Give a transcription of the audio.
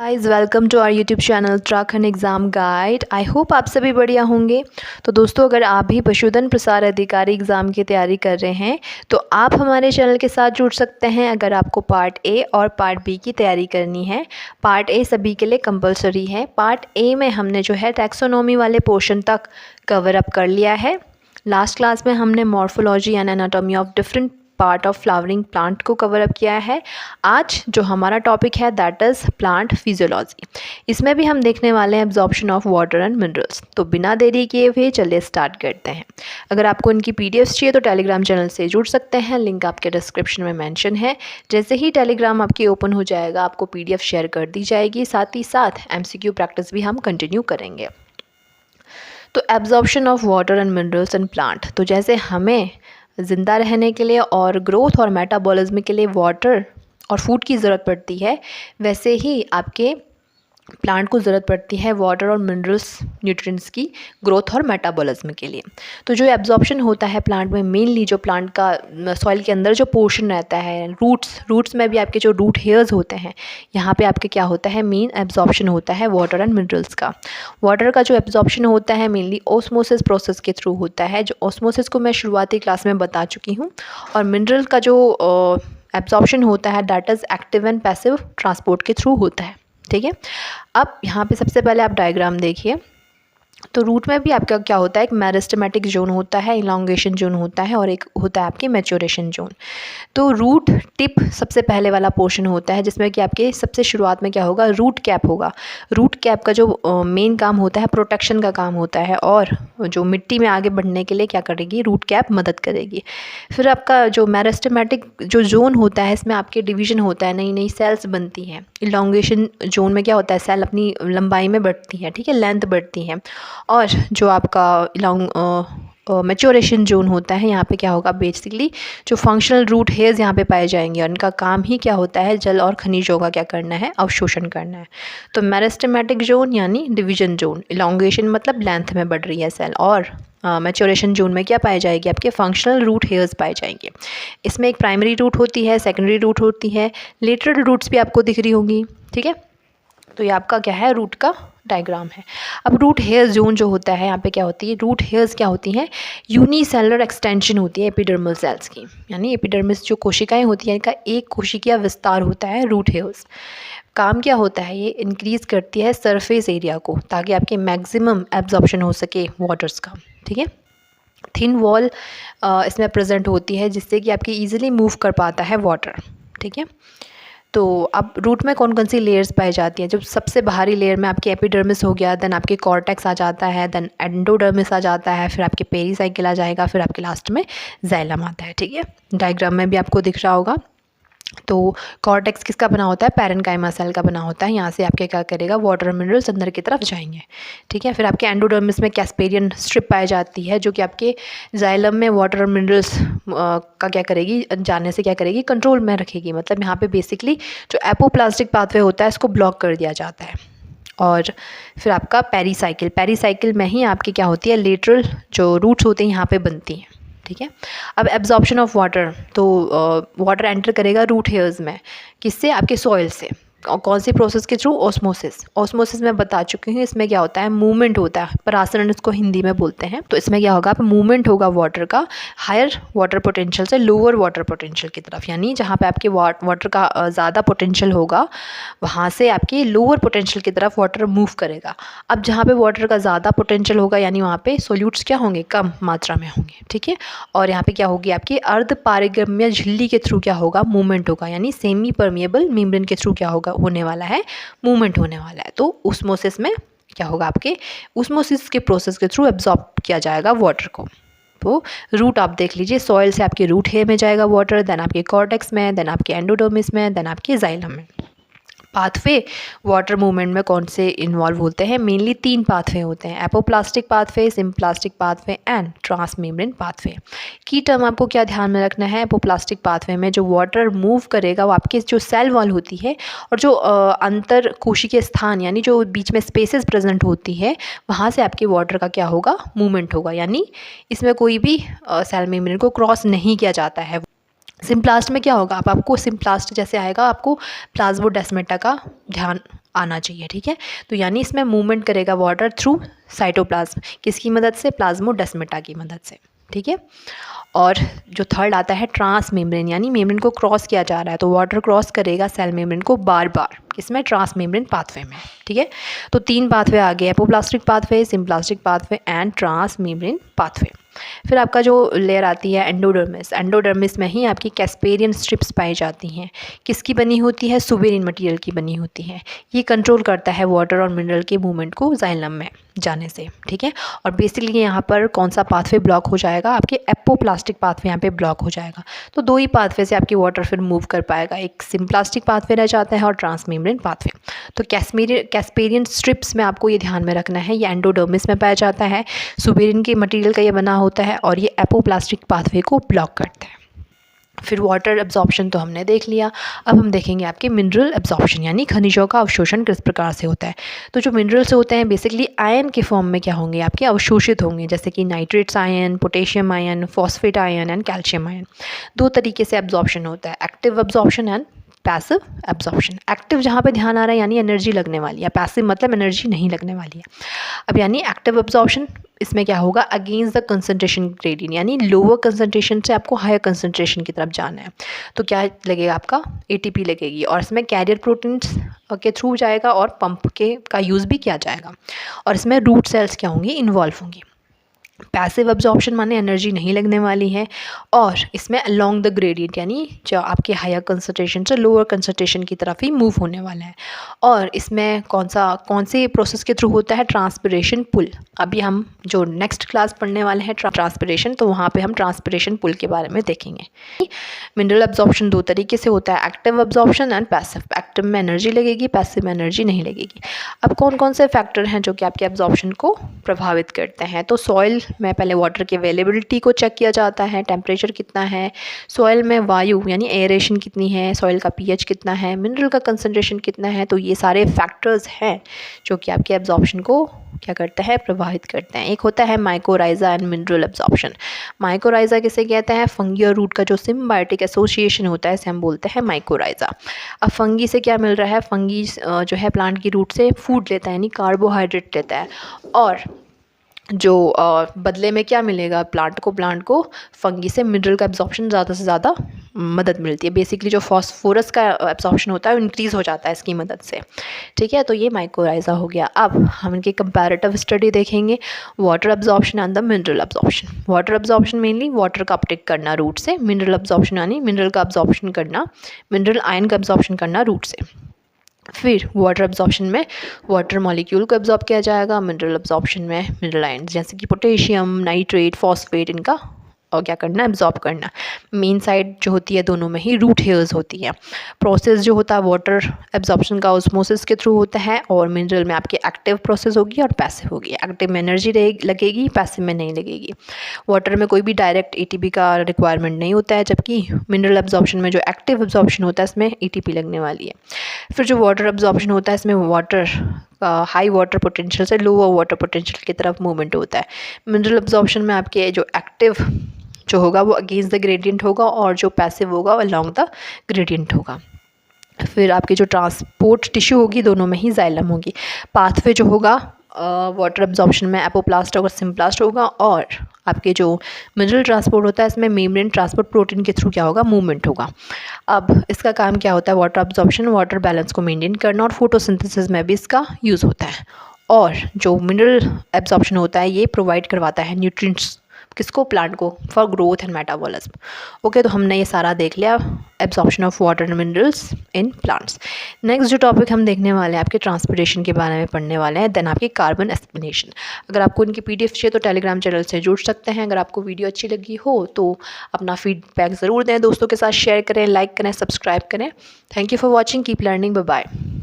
Guys welcome to our YouTube channel Uttarakhand exam guide. I hope आप सभी बढ़िया होंगे। तो दोस्तों, अगर आप भी पशुधन प्रसार अधिकारी एग्ज़ाम की तैयारी कर रहे हैं तो आप हमारे चैनल के साथ जुड़ सकते हैं। अगर आपको पार्ट ए और पार्ट बी की तैयारी करनी है, पार्ट ए सभी के लिए कंपलसरी है। पार्ट ए में हमने जो है टैक्सोनॉमी वाले पोर्शन तक कवर अप कर लिया है। लास्ट क्लास में हमने morphology and anatomy of different part of flowering plant को कवर अप किया है। आज जो हमारा टॉपिक है दैट इज़ प्लांट फिजियोलॉजी। इसमें भी हम देखने वाले हैं absorption of water and minerals. तो बिना देरी किए हुए चलिए स्टार्ट करते हैं। अगर आपको इनकी पीडीएफ्स चाहिए तो टेलीग्राम चैनल से जुड़ सकते हैं, लिंक आपके डिस्क्रिप्शन में मेंशन है। जैसे ही टेलीग्राम आपकी ओपन हो जाएगा आपको पीडीएफ शेयर कर दी जाएगी, साथ ही साथ एमसीक्यू प्रैक्टिस भी हम कंटिन्यू करेंगे। तो absorption of water and minerals in plant, तो जैसे हमें ज़िंदा रहने के लिए और ग्रोथ और मेटाबॉलिज्म के लिए वाटर और फूड की ज़रूरत पड़ती है, वैसे ही आपके प्लांट को ज़रूरत पड़ती है वाटर और मिनरल्स न्यूट्रिएंट्स की ग्रोथ और मेटाबॉलिज्म के लिए। तो जो एब्जॉर्प्शन होता है प्लांट में, मेनली जो प्लांट का सॉइल के अंदर जो पोर्शन रहता है, रूट्स में भी आपके जो रूट हेयर्स होते हैं, यहाँ पे आपके क्या होता है, मेन एब्जॉर्प्शन होता है वाटर एंड मिनरल्स का। वाटर का जो एब्जॉर्प्शन होता है मेनली ओस्मोसिस प्रोसेस के थ्रू होता है, जो ओस्मोसिस को मैं शुरुआती क्लास में बता चुकी हूँ। और मिनरल का जो एब्जॉर्प्शन होता है that is active and passive transport के थ्रू होता है। ठीक है, अब यहाँ पे सबसे पहले आप डायग्राम देखिए। तो रूट में भी आपका क्या होता है, एक मेरिस्टेमेटिक जोन होता है, इलॉन्गेशन जोन होता है और एक होता है आपकी मैच्योरेशन जोन। तो रूट टिप सबसे पहले वाला पोर्शन होता है जिसमें कि आपके सबसे शुरुआत में क्या होगा, रूट कैप होगा। रूट कैप का जो मेन काम होता है प्रोटेक्शन का काम होता है, और जो मिट्टी में आगे बढ़ने के लिए क्या करेगी, रूट कैप मदद करेगी। फिर आपका जो मेरिस्टेमेटिक जो जोन होता है, इसमें आपके डिवीजन होता है, नई नई सेल्स बनती हैं। इलॉन्गेशन जोन में क्या होता है, सेल अपनी लंबाई में बढ़ती है, ठीक है, लेंथ बढ़ती है। और जो आपका मैच्योरेशन जोन होता है, यहाँ पे क्या होगा, बेसिकली जो फंक्शनल रूट हेयर्स यहाँ पे पाए जाएंगे और इनका काम ही क्या होता है, जल और खनिजों का क्या करना है, अवशोषण करना है। तो मेरिस्टेमेटिक जोन यानी डिवीजन जोन, इलॉन्गेशन मतलब लेंथ में बढ़ रही है सेल, और मैच्योरेशन जोन में क्या पाए जाएगी, आपके फंक्शनल रूट हेयर्स पाए जाएंगे। इसमें एक प्राइमरी रूट होती है, सेकेंडरी रूट होती है, लेटरल रूट्स भी आपको दिख रही होंगी। ठीक है, तो ये आपका क्या है, रूट का डायग्राम है। अब रूट हेयर जोन जो होता है, यहाँ पे क्या होती है, रूट हेयर्स क्या होती हैं, यूनिसेलुलर एक्सटेंशन होती है एपिडर्मल सेल्स की। यानी एपिडर्मिस जो कोशिकाएं होती हैं, इनका एक कोशिकीय विस्तार होता है रूट हेयर्स। काम क्या होता है, ये इंक्रीज़ करती है सरफेस एरिया को, ताकि आपके मैक्सिमम एब्जॉर्प्शन हो सके वाटर्स का। ठीक है, थिन वॉल इसमें प्रेजेंट होती है जिससे कि आपकी ईजिली मूव कर पाता है वाटर। ठीक है, तो अब रूट में कौन कौन सी लेयर्स पाई जाती हैं, जब सबसे बाहरी लेयर में आपके एपिडर्मिस हो गया, देन आपके कॉर्टेक्स आ जाता है, देन एंडोडर्मिस आ जाता है, फिर आपके पेरीसाइकिल आ जाएगा, फिर आपके लास्ट में जाइलम आता है। ठीक है, डायग्राम में भी आपको दिख रहा होगा। तो कॉर्टेक्स किसका बना होता है, पैरेन्काइमा सेल का बना होता है। यहाँ से आपके क्या करेगा, वाटर मिनरल्स अंदर की तरफ जाएंगे। ठीक है, फिर आपके एंडोडर्मिस में कैस्पेरियन स्ट्रिप पाई जाती है, जो कि आपके जाइलम में वाटर मिनरल्स का क्या करेगी, जाने से क्या करेगी, कंट्रोल में रखेगी। मतलब यहाँ पे बेसिकली जो एपोप्लास्टिक पाथवे होता है इसको ब्लॉक कर दिया जाता है। और फिर आपका पेरीसाइकिल में ही आपकी क्या होती है, लेटरल जो रूट्स होते हैं यहाँ पे बनती हैं। ठीक है, अब एब्जॉर्प्शन ऑफ वाटर, तो वाटर एंटर करेगा रूट हेयर्स में, किससे, आपके सॉइल से। और कौन सी प्रोसेस के थ्रू, ओस्मोसिस मैं बता चुकी हूँ। इसमें क्या होता है, मूवमेंट होता है, परासरण इसको हिंदी में बोलते हैं। तो इसमें क्या होगा, मूवमेंट होगा वाटर का हायर वाटर पोटेंशियल से लोअर वाटर पोटेंशियल की तरफ। यानी जहाँ पे आपके वाटर का ज़्यादा पोटेंशियल होगा, वहाँ से आपकी लोअर पोटेंशियल की तरफ वाटर मूव करेगा। अब जहाँ पे वाटर का ज़्यादा पोटेंशियल होगा, यानी वहाँ पे सोल्यूट्स क्या होंगे, कम मात्रा में होंगे। ठीक है, और यहाँ पे क्या होगी, आपकी अर्ध पारगम्य झिल्ली के थ्रू क्या होगा, मूवमेंट होगा। यानी सेमी परमिएबल मेम्ब्रेन के थ्रू क्या होगा, होने वाला है, मूवमेंट होने वाला है। तो ओस्मोसिस में क्या होगा, आपके ओस्मोसिस के प्रोसेस के थ्रू एब्जॉर्ब किया जाएगा वाटर को। तो रूट आप देख लीजिए, सॉइल से आपके रूट हेयर में जाएगा वाटर, देन आपके कॉर्टेक्स में, देन आपके एंडोडर्मिस में, देन आपके जाइलम में। पाथवे वाटर मूवमेंट में कौन से इन्वॉल्व होते हैं, मेनली 3 पाथवे होते हैं, apoplastic pathway, symplastic pathway and transmembrane pathway. की टर्म आपको क्या ध्यान में रखना है, एपोप्लास्टिक पाथवे में जो वाटर मूव करेगा वो आपके जो सेल वॉल होती है और जो अंतर कोशिकीय स्थान यानी जो बीच में स्पेसेस प्रेजेंट होती है, वहाँ से आपके वाटर का क्या होगा, मूवमेंट होगा। यानी इसमें कोई भी सेल मेम्ब्रेन को क्रॉस नहीं किया जाता है। सिम्प्लास्ट में क्या होगा, आपको सिम्प्लास्ट जैसे आएगा, आपको प्लाज्मोडेस्माटा का ध्यान आना चाहिए, ठीक है। तो यानी इसमें मूवमेंट करेगा वाटर थ्रू साइटोप्लाज्म, किसकी मदद से, प्लाज्मोडेस्माटा की मदद से, ठीक है। और जो थर्ड आता है ट्रांस मेम्ब्रेन, यानी मेम्ब्रेन को क्रॉस किया जा रहा है, तो वाटर क्रॉस करेगा सेल मेम्ब्रेन को बार बार, किसमें, ट्रांस मेम्ब्रेन पाथवे में, ठीक है। तो 3 पाथवे आ गए, apoplastic pathway, symplastic pathway and transmembrane pathway. फिर आपका जो लेयर आती है एंडोडर्मिस, एंडोडर्मिस में ही आपकी कैस्पेरियन स्ट्रिप्स पाई जाती हैं, किसकी बनी होती है, सुबेरिन मटेरियल की बनी होती है। ये कंट्रोल करता है वाटर और मिनरल के मूवमेंट को जाइलम में जाने से, ठीक है। और बेसिकली यहाँ पर कौन सा पाथवे ब्लॉक हो जाएगा, आपके एपोप्लास्टिक पाथवे यहाँ पे ब्लॉक हो जाएगा। तो 2 ही पाथवे से आपकी वाटर फिर मूव कर पाएगा, एक सिम्प्लास्टिक पाथवे रह जाता है और ट्रांसमेम्ब्रेन पाथवे। तो कैस्पेरियन स्ट्रिप्स में आपको ये ध्यान में रखना है, ये एंडोडर्मिस में पाया जाता है, सुबेरिन के मटेरियल का ये बना होता है और ये एपोप्लास्टिक पाथवे को ब्लॉक करता है। फिर वाटर एब्जॉर्प्शन तो हमने देख लिया, अब हम देखेंगे आपके मिनरल एब्जॉर्प्शन, यानी खनिजों का अवशोषण किस प्रकार से होता है। तो जो मिनरल्स होते हैं बेसिकली आयन के फॉर्म में क्या होंगे, आपके अवशोषित होंगे, जैसे कि nitrates ion, potassium ion, phosphate ion and calcium ion. 2 तरीके से एब्जॉर्प्शन होता है, active absorption and passive absorption. Active जहाँ पे ध्यान आ रहा है यानी एनर्जी लगने वाली है, पैसिव मतलब एनर्जी नहीं लगने वाली है। अब यानी एक्टिव एब्जॉर्प्शन, इसमें क्या होगा, अगेंस्ट द कंसंट्रेशन ग्रेडियंट, यानी लोअर कंसंट्रेशन से आपको हायर कंसंट्रेशन की तरफ जाना है, तो क्या लगेगा, आपका एटीपी लगेगी, और इसमें कैरियर प्रोटीन्स के थ्रू जाएगा और पंप के का यूज़ भी किया जाएगा, और इसमें रूट सेल्स क्या होंगी, इन्वॉल्व होंगी। पैसिव एब्जॉर्प्शन माने एनर्जी नहीं लगने वाली है, और इसमें अलोंग द ग्रेडियंट, यानी जो आपके हायर कंसंट्रेशन से लोअर कंसंट्रेशन की तरफ ही मूव होने वाला है। और इसमें कौन से प्रोसेस के थ्रू होता है, ट्रांसपिरेशन पुल। अभी हम जो नेक्स्ट क्लास पढ़ने वाले हैं ट्रांसपिरेशन, तो वहाँ पे हम ट्रांसपिरेशन पुल के बारे में देखेंगे। मिनरल एब्जॉर्प्शन 2 तरीके से होता है, active absorption and passive. Active में एनर्जी लगेगी, पैसिव में एनर्जी नहीं लगेगी। अब कौन कौन से फैक्टर हैं जो कि आपके एब्जॉर्प्शन को प्रभावित करते हैं, तो सॉइल में पहले वाटर की अवेलेबिलिटी को चेक किया जाता है, टेम्परेचर कितना है, सॉइल में वायु यानी एयरेशन कितनी है, सॉइल का पीएच कितना है, मिनरल का कंसंट्रेशन कितना है। तो ये सारे फैक्टर्स हैं जो कि आपके एब्जॉर्प्शन को क्या करते हैं, प्रभावित करते हैं। एक होता है mycorrhiza and mineral absorption. Mycorrhiza किसे कहते हैं, फंगी और रूट का जो सिम्बायोटिक एसोसिएशन होता है इसे हम बोलते हैं माइकोराइजा। अब फंगी से क्या मिल रहा है, फंगी जो है प्लांट की रूट से फूड लेता है, यानी कार्बोहाइड्रेट लेता है, और जो बदले में क्या मिलेगा प्लांट को फंगी से मिनरल का एब्जॉर्प्शन ज़्यादा से ज़्यादा मदद मिलती है। बेसिकली जो फॉस्फोरस का एब्जॉर्प्शन होता है वो इंक्रीज़ हो जाता है इसकी मदद से, ठीक है। तो ये माइकोराइजा हो गया। अब हम इनकी कंपैरेटिव स्टडी देखेंगे, water absorption and the mineral absorption. Water absorption mainly water का अपटेक करना रूट से, मिनरल एब्जॉर्प्शन यानी मिनरल का एब्जॉर्प्शन करना, मिनरल आयन का एब्जॉर्प्शन करना रूट से। फिर वाटर एब्जॉर्प्शन में वाटर मॉलिक्यूल को एब्जॉर्ब किया जाएगा, मिनरल एब्जॉर्प्शन में मिनरल आयंस जैसे कि पोटेशियम, नाइट्रेट, फॉस्फेट, इनका और क्या करना, एब्जॉर्ब करना। मेन साइड जो होती है दोनों में ही रूट हेयर्स होती है। प्रोसेस जो होता है वाटर एब्जॉर्प्शन का ऑस्मोसिस के थ्रू होता है, और मिनरल में आपकी एक्टिव प्रोसेस होगी और पैसिव होगी। एक्टिव में एनर्जी लगेगी, पैसिव में नहीं लगेगी। वाटर में कोई भी डायरेक्ट एटीपी का रिक्वायरमेंट नहीं होता है, जबकि मिनरल एब्जॉर्प्शन में जो एक्टिव एब्जॉर्प्शन होता है इसमें एटीपी लगने वाली है। फिर जो वाटर एब्जॉर्प्शन होता है इसमें वाटर हाई वाटर पोटेंशियल से लोअर वाटर पोटेंशियल की तरफ मूवमेंट होता है। मिनरल एब्जॉर्प्शन में आपके जो एक्टिव जो होगा वो अगेंस्ट द ग्रेडियंट होगा, और जो पैसिव होगा वो अलोंग द ग्रेडियंट होगा। फिर आपकी जो ट्रांसपोर्ट टिश्यू होगी दोनों में ही जाइलम होगी। पाथवे जो होगा वाटर एब्जॉर्प्शन में एपोप्लास्ट और सिम्प्लास्ट होगा, और आपके जो मिनरल ट्रांसपोर्ट होता है इसमें मेम्ब्रेन ट्रांसपोर्ट प्रोटीन के थ्रू क्या होगा, मूवमेंट होगा। अब इसका काम क्या होता है, वाटर एब्जॉर्प्शन, वाटर बैलेंस को मेंटेन करना, और फोटोसिंथेसिस में भी इसका यूज़ होता है। और जो मिनरल एब्जॉर्प्शन होता है ये प्रोवाइड करवाता है न्यूट्रिएंट्स किसको, प्लांट को, for growth and metabolism. Okay, तो हमने ये सारा देख लिया absorption of water and minerals in plants. Next जो टॉपिक हम देखने वाले हैं आपके ट्रांसपिरेशन के बारे में पढ़ने वाले हैं, देन आपकी कार्बन एस्पिरेशन। अगर आपको इनकी पीडीएफ चाहिए तो टेलीग्राम चैनल से जुड़ सकते हैं। अगर आपको वीडियो अच्छी लगी हो तो अपना फीडबैक ज़रूर दें, दोस्तों के साथ शेयर करें, लाइक करें, सब्सक्राइब करें। Thank you for watching, keep learning, bye bye.